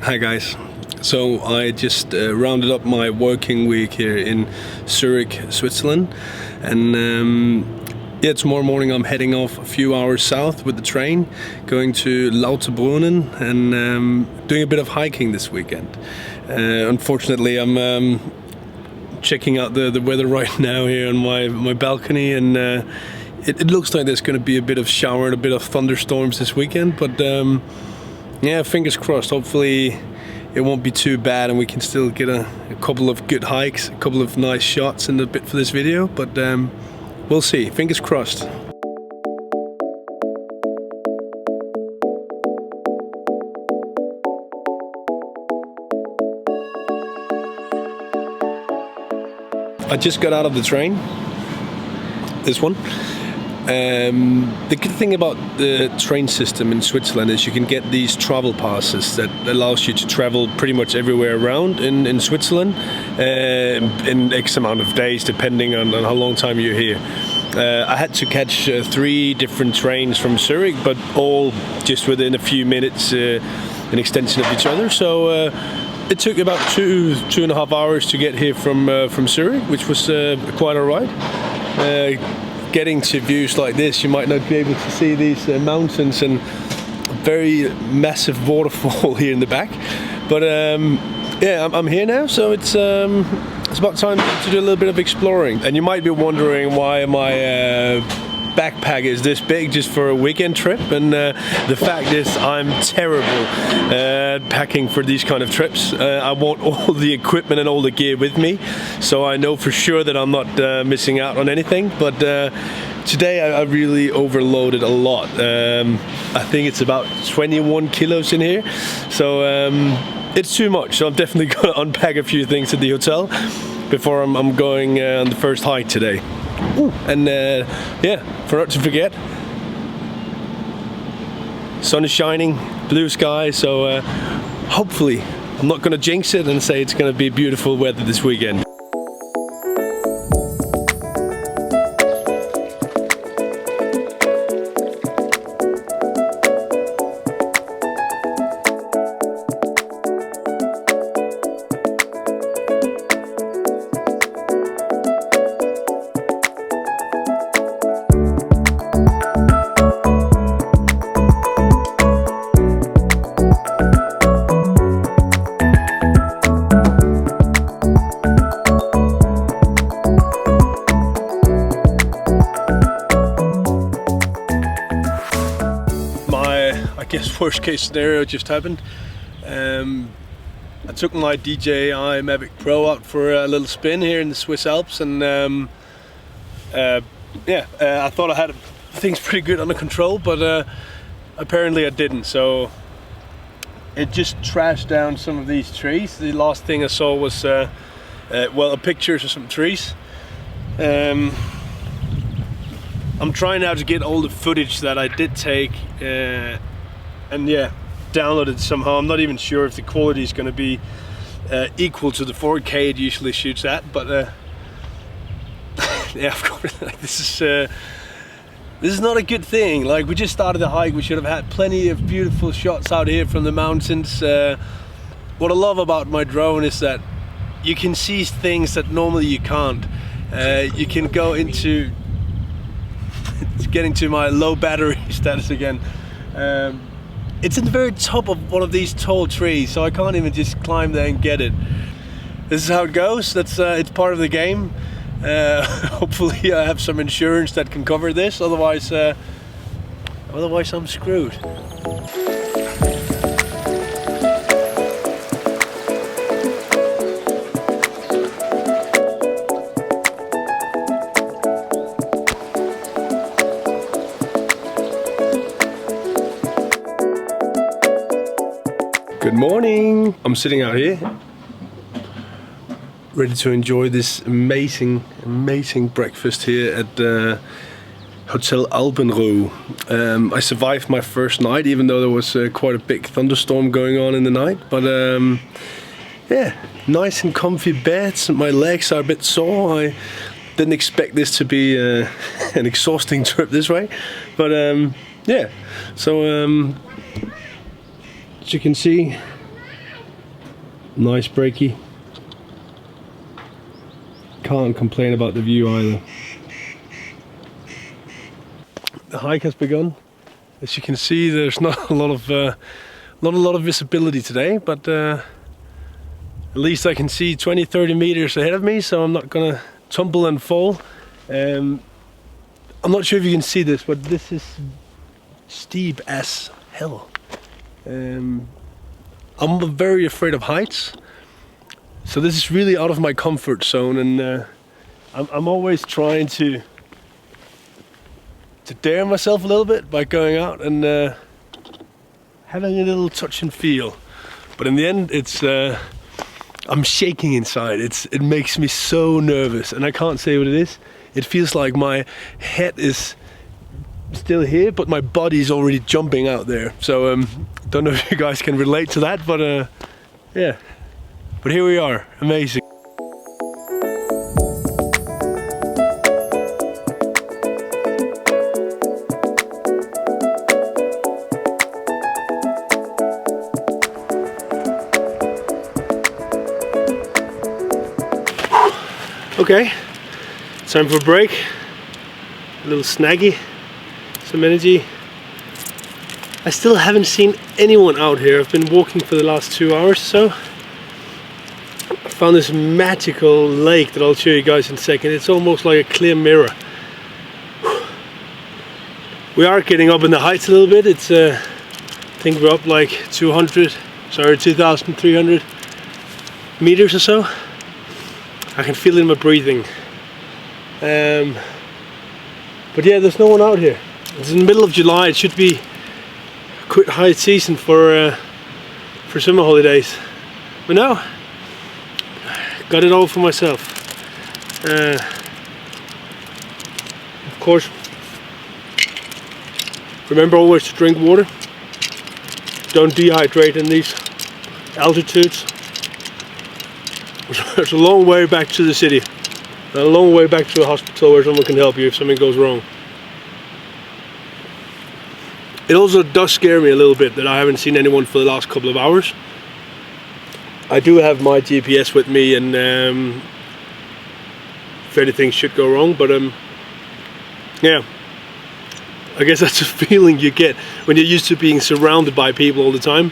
Hi guys. So I just rounded up my working week here in Zurich, Switzerland, and yeah, tomorrow morning I'm heading off a few hours south with the train, going to Lauterbrunnen and doing a bit of hiking this weekend. Unfortunately, I'm checking out the weather right now here on my balcony, and it looks like there's going to be a bit of shower and a bit of thunderstorms this weekend, but yeah, fingers crossed. Hopefully it won't be too bad and we can still get a couple of good hikes, a couple of nice shots in the bit for this video, but we'll see. Fingers crossed. I just got out of the train, this one. The good thing about the train system in Switzerland is you can get these travel passes that allows you to travel pretty much everywhere around in Switzerland in X amount of days, depending on how long time you're here. I had to catch 3 different trains from Zurich, but all just within a few minutes, an extension of each other. So it took about 2.5 hours to get here from Zurich, which was quite alright. Getting to views like this, you might not be able to see these mountains and a very massive waterfall here in the back. But yeah, I'm here now, so it's about time to do a little bit of exploring. And you might be wondering why my backpack is this big just for a weekend trip, and the fact is I'm terrible at packing for these kind of trips. I want all the equipment and all the gear with me, so I know for sure that I'm not missing out on anything, but today I really overloaded a lot. I think it's about 21 kilos in here, so it's too much, so I'm definitely going to unpack a few things at the hotel before I'm going on the first hike today. Ooh. And yeah, for not to forget, sun is shining, blue sky, so hopefully I'm not going to jinx it and say it's going to be beautiful weather this weekend. I guess worst case scenario just happened. I took my DJI Mavic Pro out for a little spin here in the Swiss Alps, and yeah, I thought I had things pretty good under control, but apparently I didn't. So it just trashed down some of these trees. The last thing I saw was well, a pictures of some trees. I'm trying now to get all the footage that I did take and yeah, download it somehow. I'm not even sure if the quality is going to be equal to the 4K it usually shoots at, but yeah, of course, like, this is not a good thing. Like, we just started the hike, we should have had plenty of beautiful shots out here from the mountains. What I love about my drone is that you can see things that normally you can't. You can go into it's getting to my low battery status again. It's in the very top of one of these tall trees, so I can't even just climb there and get it. This is how it goes. That's it's part of the game. Hopefully I have some insurance that can cover this, otherwise I'm screwed. Good morning! I'm sitting out here, ready to enjoy this amazing breakfast here at Hotel Lauterbrunnen. I survived my first night, even though there was quite a big thunderstorm going on in the night, but yeah, nice and comfy beds. My legs are a bit sore. I didn't expect this to be an exhausting trip this way, but yeah, so as you can see, Nice breaky. Can't complain about the view either. The hike has begun. As you can see, there's not a lot of visibility today, but at least I can see 20-30 meters ahead of me, so I'm not gonna tumble and fall. I'm not sure if you can see this, but this is steep as hell. I'm very afraid of heights, so this is really out of my comfort zone, and I'm always trying to dare myself a little bit by going out and having a little touch and feel. But in the end, it's I'm shaking inside. It makes me so nervous, and I can't say what it is. It feels like my head is still here, but my body is already jumping out there. So don't know if you guys can relate to that, but yeah. But here we are, amazing. Okay, time for a break. A little snaggy, some energy. I still haven't seen anyone out here. I've been walking for the last 2 hours or so. I found this magical lake that I'll show you guys in a second. It's almost like a clear mirror. We are getting up in the heights a little bit. It's I think we're up like 2,300 meters or so. I can feel it in my breathing. But yeah, there's no one out here. It's in the middle of July. It should be quite high season for summer holidays. But no, got it all for myself. Of course, remember always to drink water. Don't dehydrate in these altitudes. There's a long way back to the city, and a long way back to a hospital where someone can help you if something goes wrong. It also does scare me a little bit that I haven't seen anyone for the last couple of hours. I do have my GPS with me, and if anything should go wrong, but yeah, I guess that's a feeling you get when you're used to being surrounded by people all the time.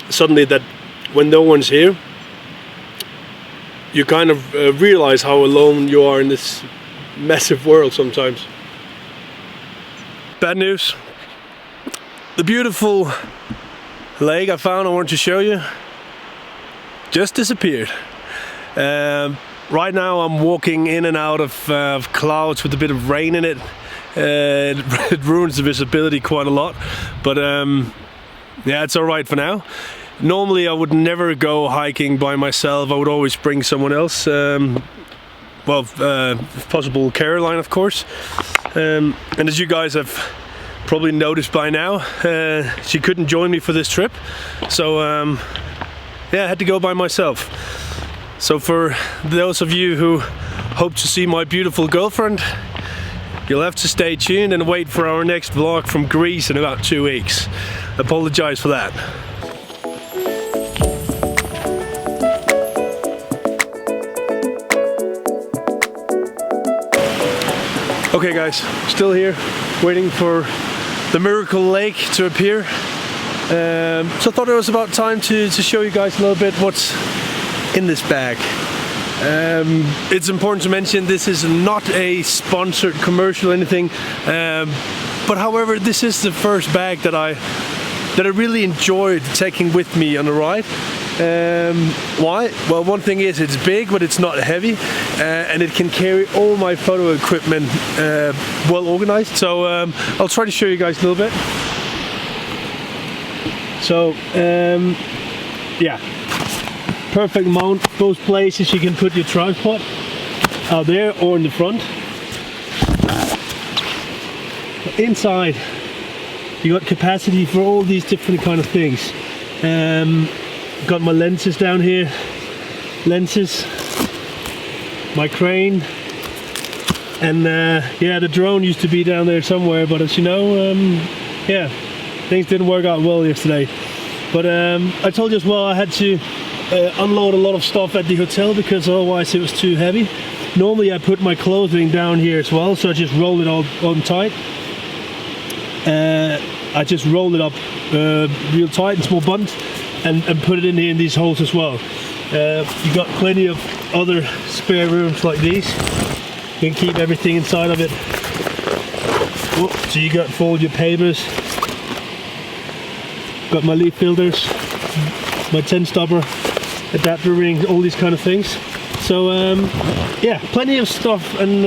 Suddenly, that when no one's here, you kind of realize how alone you are in this massive world sometimes. Bad news. The beautiful lake I found, I wanted to show you, just disappeared. Right now I'm walking in and out of clouds with a bit of rain in it. It ruins the visibility quite a lot, but yeah, it's alright for now. Normally I would never go hiking by myself. I would always bring someone else. Well, if possible, Caroline, of course. And as you guys have probably noticed by now, she couldn't join me for this trip. So yeah, I had to go by myself. So for those of you who hope to see my beautiful girlfriend, you'll have to stay tuned and wait for our next vlog from Greece in about 2 weeks. Apologize for that. Okay guys, still here, waiting for the miracle lake to appear. So I thought it was about time to show you guys a little bit what's in this bag. It's important to mention this is not a sponsored commercial or anything, but however, this is the first bag that I really enjoyed taking with me on a ride. Why? Well, one thing is it's big, but it's not heavy, and it can carry all my photo equipment well organized. So I'll try to show you guys a little bit. So yeah, perfect mount. Both places you can put your tripod, out there or in the front. Inside you got capacity for all these different kind of things. Got my lenses down here, my crane, and yeah, the drone used to be down there somewhere, but as you know, yeah, things didn't work out well yesterday. But I told you as well I had to unload a lot of stuff at the hotel because otherwise it was too heavy. Normally I put my clothing down here as well, so I just roll it all on tight. I just roll it up real tight in small buttons and put it in here in these holes as well. You got plenty of other spare rooms like these. You can keep everything inside of it. So you got fold your papers. Got my leaf filters, my 10 stopper, adapter rings, all these kind of things. So yeah, plenty of stuff, and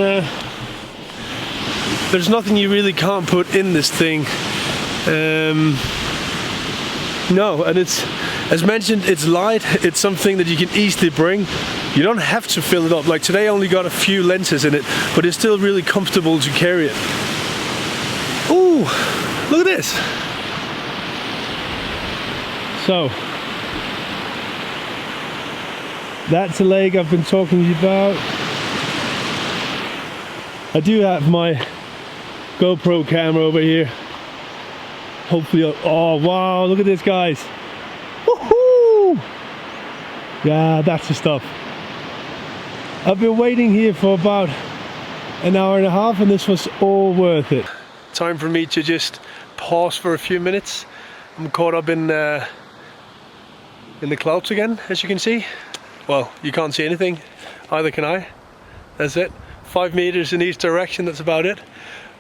there's nothing you really can't put in this thing. No, and it's, as mentioned, it's light. It's something that you can easily bring. You don't have to fill it up. Like today I only got a few lenses in it, but it's still really comfortable to carry it. Ooh, look at this. So, that's the lake I've been talking to you about. I do have my GoPro camera over here. Hopefully, oh wow, look at this, guys. Woohoo! Yeah, that's the stuff. I've been waiting here for about an hour and a half, and this was all worth it. Time for me to just pause for a few minutes. I'm caught up in the clouds again, as you can see. Well, you can't see anything, either can I. That's it. 5 meters in each direction, that's about it.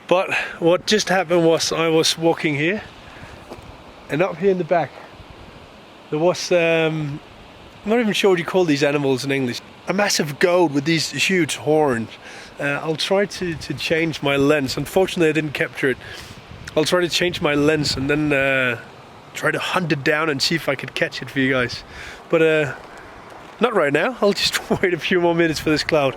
But what just happened was I was walking here, and up here in the back there was, I'm not even sure what you call these animals in English, a massive goat with these huge horns. I'll try to change my lens. Unfortunately I didn't capture it. I'll try to change my lens and then try to hunt it down and see if I could catch it for you guys. But not right now. I'll just wait a few more minutes for this cloud.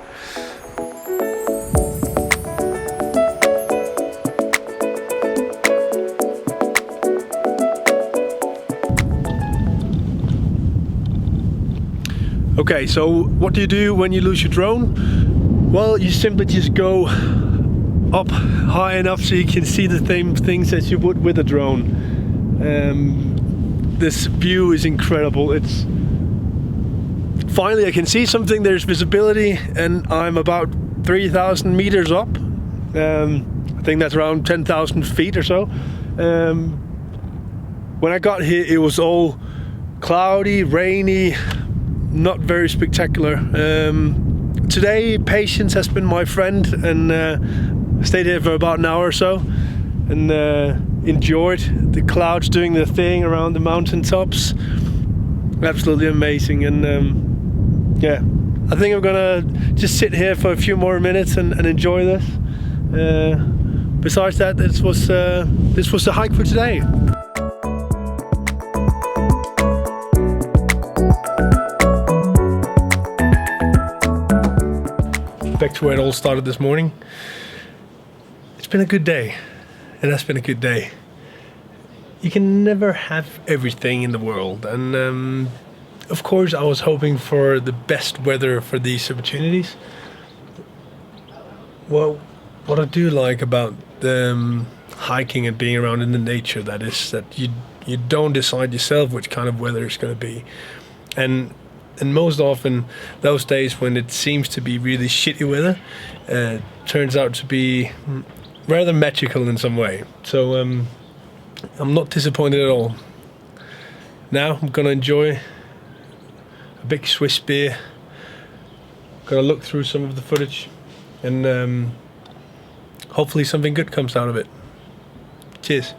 Okay, so what do you do when you lose your drone? Well, you simply just go up high enough so you can see the same things as you would with a drone. This view is incredible. It's finally I can see something. There's visibility, and I'm about 3,000 meters up. I think that's around 10,000 feet or so. When I got here, it was all cloudy, rainy, not very spectacular. Today, patience has been my friend, and stayed here for about an hour or so, and enjoyed the clouds doing their thing around the mountaintops. Absolutely amazing. And yeah, I think I'm gonna just sit here for a few more minutes and enjoy this. Besides that, this was the hike for today. Back to where it all started this morning. It's been a good day. It has been a good day. You can never have everything in the world, and of course I was hoping for the best weather for these opportunities. Well, what I do like about hiking and being around in the nature, that is that you don't decide yourself which kind of weather it's going to be, and most often those days when it seems to be really shitty weather turns out to be rather magical in some way. So I'm not disappointed at all. Now I'm gonna enjoy a big Swiss beer, gonna look through some of the footage, and hopefully something good comes out of it. Cheers.